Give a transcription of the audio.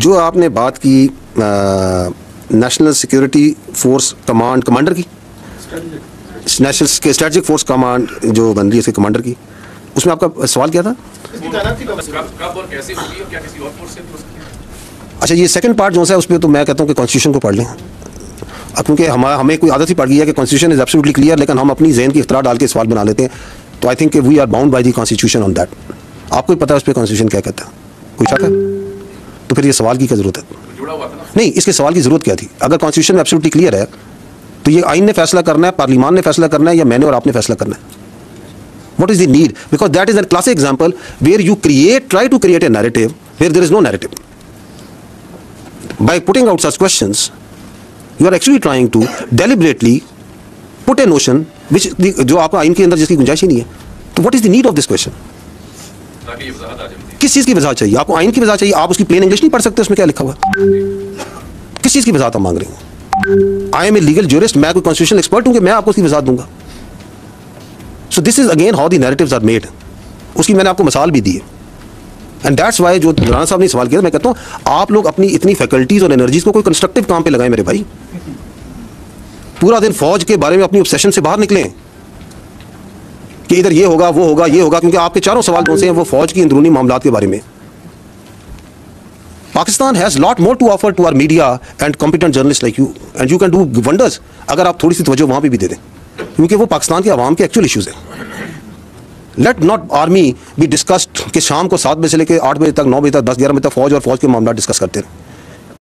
जो आपने बात की नेशनल सिक्योरिटी फोर्स कमांडर की, नेशनल स्ट्रेटेजिक फोर्स कमांड जो बन रही है उसके कमांडर की, उसमें आपका सवाल क्या था? कब और कैसे होगी और क्या किसी और फोर्स से हो सकती है? अच्छा, ये सेकंड पार्ट जो है उस पर तो मैं कहता हूँ कि कॉन्स्टिट्यूशन को पढ़ लें, क्योंकि हमें कोई आदत ही पड़ गई है कि कॉन्स्टिट्यूशन इज एब्सोल्युटली क्लियर, लेकिन हम अपनी ज़हन की इख्तरा डाल के सवाल बना लेते हैं। तो I think we are bound by the constitution on that. आपको ही पता है उस पर कॉन्स्टिट्यूशन क्या कहता है? कोई शक है? तो फिर ये सवाल की क्या जरूरत है? जुड़ा हुआ था ना? नहीं, इसके सवाल की जरूरत क्या थी? अगर कॉन्स्टिट्यूशन एब्सोल्युटली क्लियर है तो ये आइन ने फैसला करना है, पार्लियामान ने फैसला करना है, या मैंने और आपने फैसला करना है? What is the need? Because that is a classic example where you try to create a narrative where there is no narrative. By putting out such questions, you are actually trying to deliberately put a notion which जो आपका आइन के अंदर जिसकी गुंजाइश ही नहीं है। तो what is the need of this question? ताकि ये वजाहत आ जाए। किस चीज़ की वजाहत चाहिए आपको? आइन की वजाहत चाहिए? आप उसकी प्लेन इंग्लिश नहीं पढ़ सकते? उसमें क्या लिखा हुआ है? किस चीज़ की वजाहत आप मांग रहे हैं? I am a legal jurist, मैं कोई कॉन्स्टिट्यूशनल एक्सपर्ट हूँ कि मैं आपको उसकी वजाहत दूंगा? So this is again how the narratives are made. उसकी मैंने आपको मिसाल भी दी है, एंड दैट्स वाई जो राणा साहब ने सवाल किया, मैं कहता हूँ आप लोग अपनी इतनी फैकल्टीज और एनर्जीज को कोई कंस्ट्रक्टिव काम पे लगाएं मेरे भाई। पूरा दिन फौज के बारे में अपनी ऑब्सेशन से बाहर निकलें कि इधर ये होगा, वो होगा, ये होगा, क्योंकि आपके चारों सवाल कौन से हैं? वो फौज की अंदरूनी मामलात के बारे में। Pakistan has lot more to offer to our media and competent journalist like you, and you can do wonders अगर आप थोड़ी सी तवज्जो वहां पे भी दे दें, क्योंकि वो पाकिस्तान के अवाम के एक्चुअल इश्यूज हैं। Let not army be discussed कि शाम को 7 बजे से लेकर 8 बजे तक, 9 बजे तक, 10-11 बजे तक फौज और फौज के मामला डिस्कस करते हैं।